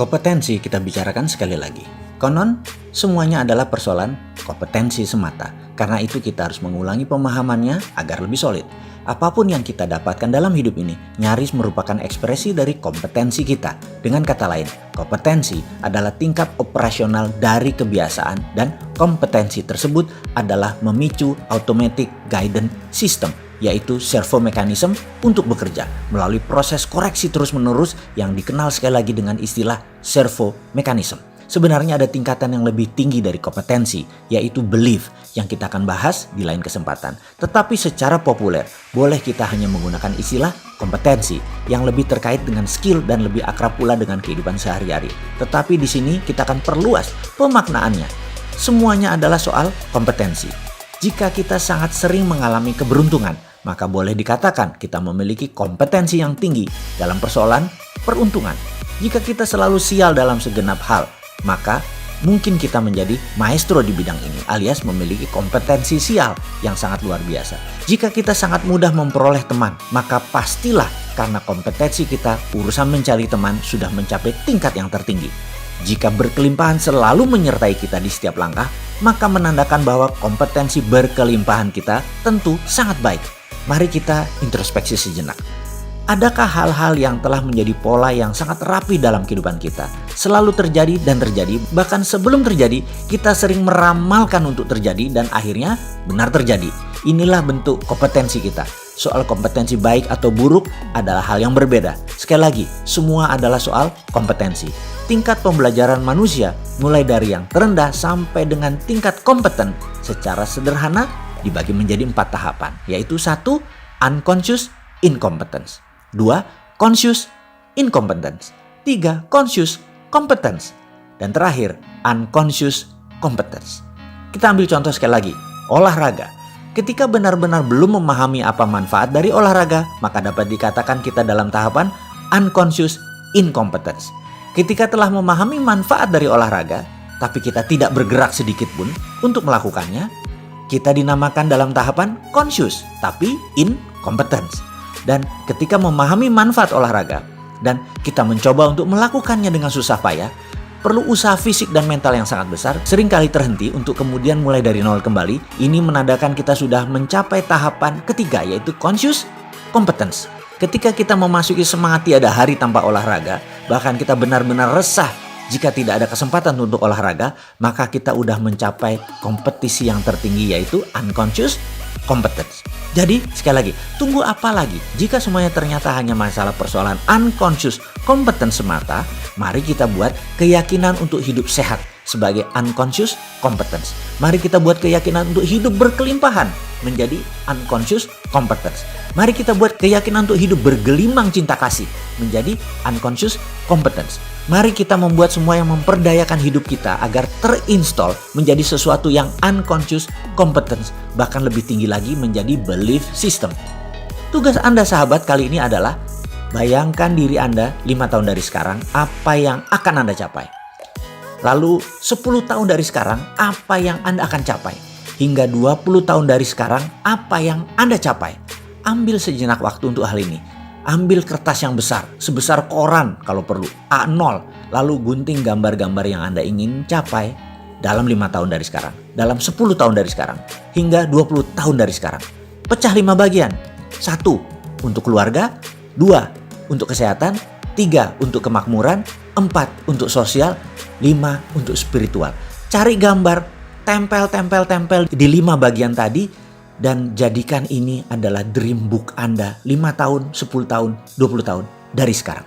Kompetensi kita bicarakan sekali lagi. Konon, semuanya adalah persoalan kompetensi semata. Karena itu kita harus mengulangi pemahamannya agar lebih solid. Apapun yang kita dapatkan dalam hidup ini nyaris merupakan ekspresi dari kompetensi kita. Dengan kata lain, kompetensi adalah tingkat operasional dari kebiasaan dan kompetensi tersebut adalah memicu automatic guidance system, yaitu servo mekanisme untuk bekerja melalui proses koreksi terus-menerus yang dikenal sekali lagi dengan istilah servo mekanisme. Sebenarnya ada tingkatan yang lebih tinggi dari kompetensi, yaitu belief, yang kita akan bahas di lain kesempatan. Tetapi secara populer, boleh kita hanya menggunakan istilah kompetensi yang lebih terkait dengan skill dan lebih akrab pula dengan kehidupan sehari-hari. Tetapi di sini kita akan perluas pemaknaannya. Semuanya adalah soal kompetensi. Jika kita sangat sering mengalami keberuntungan, maka boleh dikatakan kita memiliki kompetensi yang tinggi dalam persoalan peruntungan. Jika kita selalu sial dalam segenap hal, maka mungkin kita menjadi maestro di bidang ini alias memiliki kompetensi sial yang sangat luar biasa. Jika kita sangat mudah memperoleh teman, maka pastilah karena kompetensi kita urusan mencari teman sudah mencapai tingkat yang tertinggi. Jika berkelimpahan selalu menyertai kita di setiap langkah, maka menandakan bahwa kompetensi berkelimpahan kita tentu sangat baik. Mari kita introspeksi sejenak. Adakah hal-hal yang telah menjadi pola yang sangat rapi dalam kehidupan kita? Selalu terjadi dan terjadi, bahkan sebelum terjadi kita sering meramalkan untuk terjadi dan akhirnya benar terjadi. Inilah bentuk kompetensi kita. Soal kompetensi baik atau buruk adalah hal yang berbeda. Sekali lagi, semua adalah soal kompetensi. Tingkat pembelajaran manusia mulai dari yang terendah sampai dengan tingkat kompeten secara sederhana dibagi menjadi 4 tahapan, yaitu 1. Unconscious incompetence, 2. Conscious incompetence, 3. Conscious competence, dan terakhir unconscious competence. Kita ambil contoh sekali lagi, olahraga. Ketika benar-benar belum memahami apa manfaat dari olahraga, maka dapat dikatakan kita dalam tahapan unconscious incompetence. Ketika telah memahami manfaat dari olahraga, tapi kita tidak bergerak sedikit pun untuk melakukannya, kita dinamakan dalam tahapan conscious, tapi incompetence. Dan ketika memahami manfaat olahraga dan kita mencoba untuk melakukannya dengan susah payah, perlu usaha fisik dan mental yang sangat besar, seringkali terhenti untuk kemudian mulai dari nol kembali. Ini menandakan kita sudah mencapai tahapan ketiga, yaitu conscious competence. Ketika kita memasuki semangat tiada hari tanpa olahraga, bahkan kita benar-benar resah jika tidak ada kesempatan untuk olahraga, maka kita udah mencapai kompetisi yang tertinggi, yaitu unconscious competence. Jadi sekali lagi, tunggu apa lagi? Jika semuanya ternyata hanya masalah persoalan unconscious competence semata, mari kita buat keyakinan untuk hidup sehat sebagai unconscious competence. Mari kita buat keyakinan untuk hidup berkelimpahan menjadi unconscious competence. Mari kita buat keyakinan untuk hidup bergelimang cinta kasih menjadi unconscious competence. Mari kita membuat semua yang memperdayakan hidup kita agar terinstall menjadi sesuatu yang unconscious competence, bahkan lebih tinggi lagi menjadi belief system. Tugas Anda sahabat kali ini adalah bayangkan diri Anda 5 tahun dari sekarang, apa yang akan Anda capai. Lalu 10 tahun dari sekarang, apa yang Anda akan capai. Hingga 20 tahun dari sekarang, apa yang Anda capai. Ambil sejenak waktu untuk hal ini. Ambil kertas yang besar, sebesar koran kalau perlu, A0. Lalu gunting gambar-gambar yang Anda ingin capai dalam 5 tahun dari sekarang, dalam 10 tahun dari sekarang, hingga 20 tahun dari sekarang. Pecah 5 bagian. 1 untuk keluarga, 2 untuk kesehatan, 3 untuk kemakmuran, 4 untuk sosial, 5 untuk spiritual. Cari gambar, tempel di 5 bagian tadi, dan jadikan ini adalah dream book Anda 5 tahun, 10 tahun, 20 tahun dari sekarang.